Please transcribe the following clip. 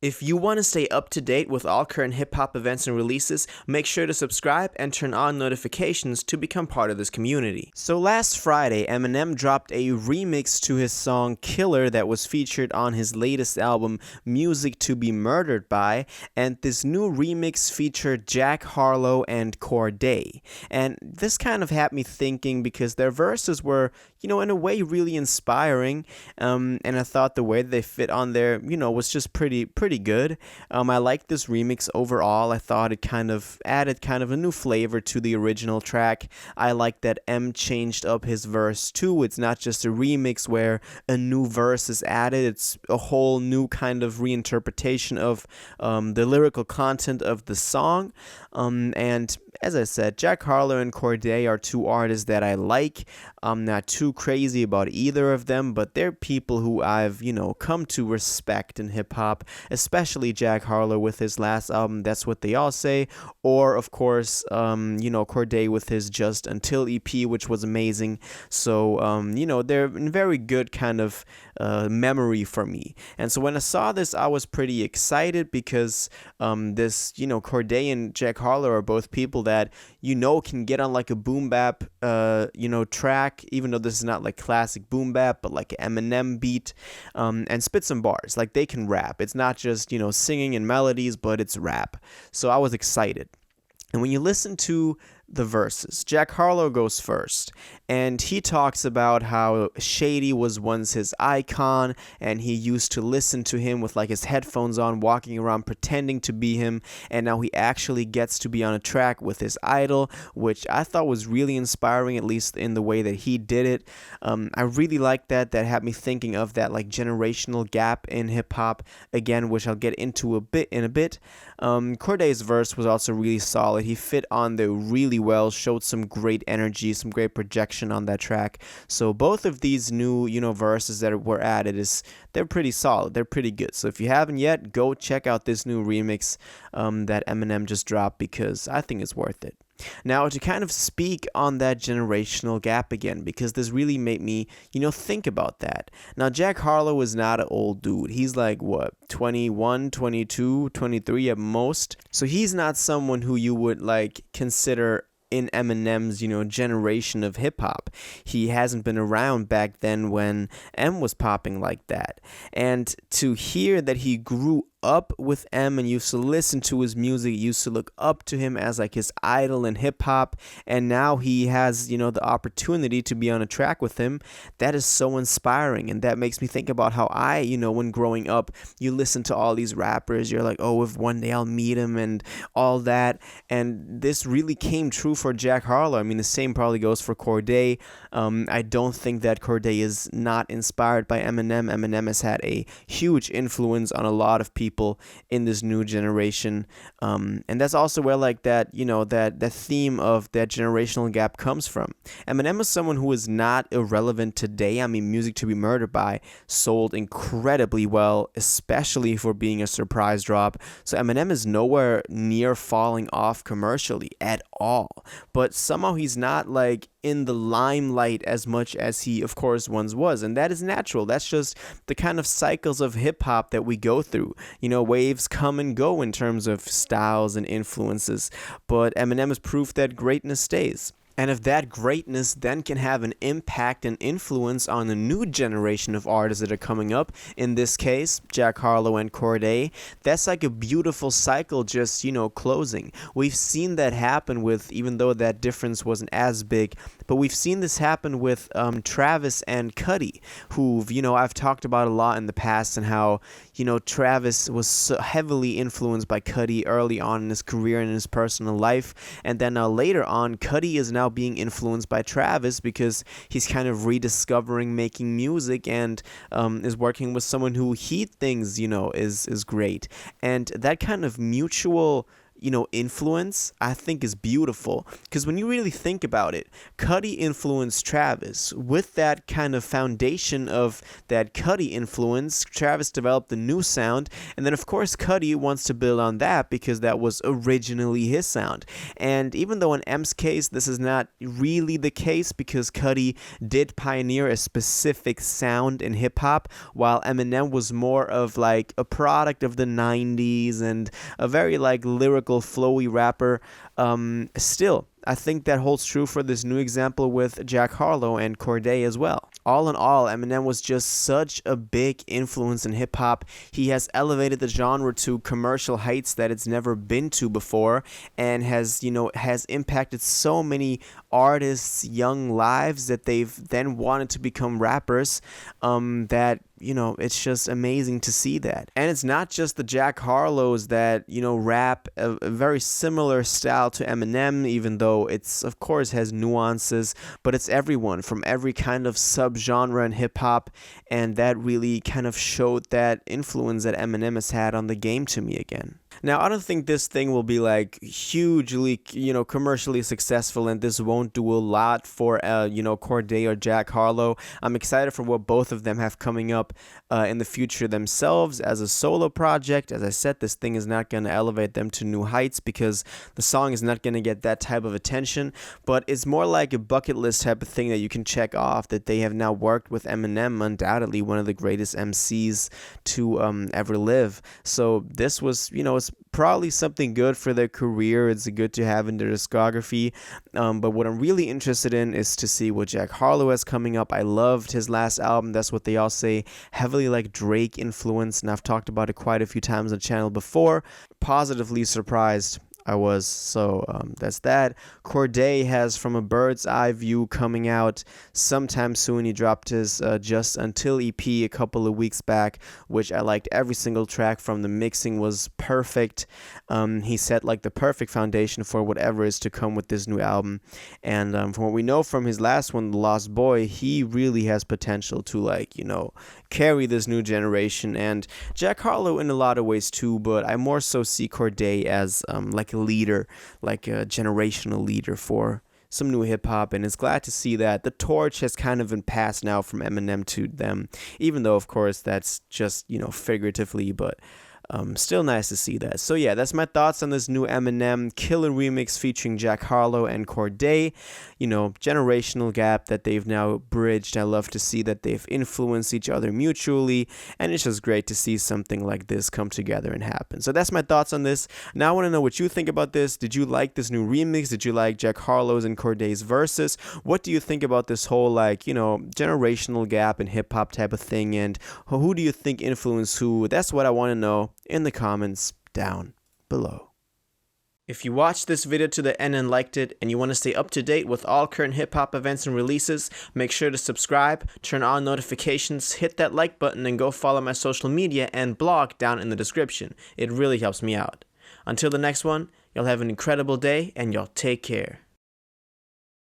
If you want to stay up to date with all current hip hop events and releases, make sure to subscribe and turn on notifications to become part of this community. So last Friday, Eminem dropped a remix to his song Killer that was featured on his latest album, Music to Be Murdered By, and this new remix featured Jack Harlow and Corday. And this kind of had me thinking because their verses were, in a way really inspiring, and I thought the way they fit on there, was just pretty good. I liked this remix overall. I thought it kind of added kind of a new flavor to the original track. I like that M changed up his verse too. It's not just a remix where a new verse is added. It's a whole new kind of reinterpretation of the lyrical content of the song. And as I said, Jack Harlow and Corday are two artists that I like. I'm not too crazy about either of them, but they're people who I've, come to respect in hip hop, especially Jack Harlow with his last album, That's What They All Say, or of course, Corday with his Just Until EP, which was amazing. So, they're in very good kind of memory for me. And so when I saw this, I was pretty excited because this, Corday and Jack Harlow are both people that can get on like a boom bap track, even though this is not like classic boom bap, but like an Eminem beat, and spit some bars. Like they can rap. It's not just singing and melodies, but it's rap. So I was excited. And when you listen to the verses, Jack Harlow goes first, and he talks about how Shady was once his icon, and he used to listen to him with like his headphones on, walking around pretending to be him, and now he actually gets to be on a track with his idol, which I thought was really inspiring, at least in the way that he did it. I really liked that. That had me thinking of that like generational gap in hip hop again, which I'll get into in a bit. Corday's verse was also really solid. He fit on there really well, showed some great energy, some great projection on that track. So both of these new, verses that were added they're pretty solid. They're pretty good. So if you haven't yet, go check out this new remix that Eminem just dropped because I think it's worth it. Now, to kind of speak on that generational gap again, because this really made me, think about that. Now, Jack Harlow is not an old dude. He's like, 21, 22, 23 at most. So he's not someone who you would, consider in Eminem's, generation of hip-hop. He hasn't been around back then when M was popping like that. And to hear that he grew up with M and used to listen to his music, used to look up to him as like his idol in hip hop, and now he has, the opportunity to be on a track with him, that is so inspiring. And that makes me think about how I, when growing up, you listen to all these rappers, you're like, oh, if one day I'll meet him and all that. And this really came true for Jack Harlow. I mean, the same probably goes for Corday. I don't think that Corday is not inspired by Eminem. Eminem has had a huge influence on a lot of people in this new generation, and that's also where that theme of that generational gap comes from. Eminem is someone who is not irrelevant today. I mean, Music to Be Murdered By sold incredibly well, especially for being a surprise drop. So Eminem is nowhere near falling off commercially at all, but somehow he's not in the limelight as much as he of course once was, and that is natural. That's just the kind of cycles of hip hop that we go through. Waves come and go in terms of styles and influences, but Eminem is proof that greatness stays. And if that greatness then can have an impact and influence on the new generation of artists that are coming up, in this case, Jack Harlow and Corday, that's like a beautiful cycle just, closing. We've seen that happen with, even though that difference wasn't as big, but we've seen this happen with Travis and Cudi, who, I've talked about a lot in the past, and how, Travis was so heavily influenced by Cudi early on in his career and in his personal life, and then later on, Cudi is now being influenced by Travis because he's kind of rediscovering making music and is working with someone who he thinks, is great. And that kind of mutual influence, I think is beautiful. Because when you really think about it, Cudi influenced Travis. With that kind of foundation of that Cudi influence, Travis developed the new sound, and then of course Cudi wants to build on that because that was originally his sound. And even though in M's case this is not really the case, because Cudi did pioneer a specific sound in hip-hop, while Eminem was more of like a product of the 90s and a very like lyrical, flowy rapper, still I think that holds true for this new example with Jack Harlow and Corday as well. All in all, Eminem was just such a big influence in hip-hop. He has elevated the genre to commercial heights that it's never been to before, and has impacted so many artists' young lives that they've then wanted to become rappers, that it's just amazing to see that. And it's not just the Jack Harlows that, rap a very similar style to Eminem, even though it's, of course, has nuances, but it's everyone from every kind of subgenre in hip-hop, and that really kind of showed that influence that Eminem has had on the game to me again. Now, I don't think this thing will be like hugely, commercially successful, and this won't do a lot for, Corday or Jack Harlow. I'm excited for what both of them have coming up in the future themselves as a solo project. As I said, this thing is not going to elevate them to new heights because the song is not going to get that type of attention, but it's more like a bucket list type of thing that you can check off, that they have now worked with Eminem, undoubtedly one of the greatest MCs to ever live. So this was, it's probably something good for their career. It's good to have in their discography. But what I'm really interested in is to see what Jack Harlow has coming up. I loved his last album. That's what they all say. Heavily like Drake influence, and I've talked about it quite a few times on the channel before. Positively surprised I was. So that's that. Corday has From a Bird's Eye View coming out sometime soon. He dropped his Just Until EP a couple of weeks back, which I liked every single track from. The mixing was perfect. He set like the perfect foundation for whatever is to come with this new album. And from what we know from his last one, The Lost Boy, he really has potential to carry this new generation. And Jack Harlow in a lot of ways too, but I more so see Corday as like a leader, like a generational leader for some new hip-hop, and it's glad to see that the torch has kind of been passed now from Eminem to them, even though of course that's just figuratively, but still nice to see that. So yeah, that's my thoughts on this new Eminem killer remix featuring Jack Harlow and Corday. Generational gap that they've now bridged. I love to see that they've influenced each other mutually, and it's just great to see something like this come together and happen. So that's my thoughts on this. Now I want to know what you think about this. Did you like this new remix? Did you like Jack Harlow's and Corday's verses? What do you think about this whole generational gap in hip-hop type of thing, and who do you think influenced who? That's what I want to know in the comments down below. If you watched this video to the end and liked it, and you want to stay up to date with all current hip-hop events and releases, make sure to subscribe, turn on notifications, hit that like button, and go follow my social media and blog down in the description. It really helps me out. Until the next one, y'all have an incredible day, and y'all take care.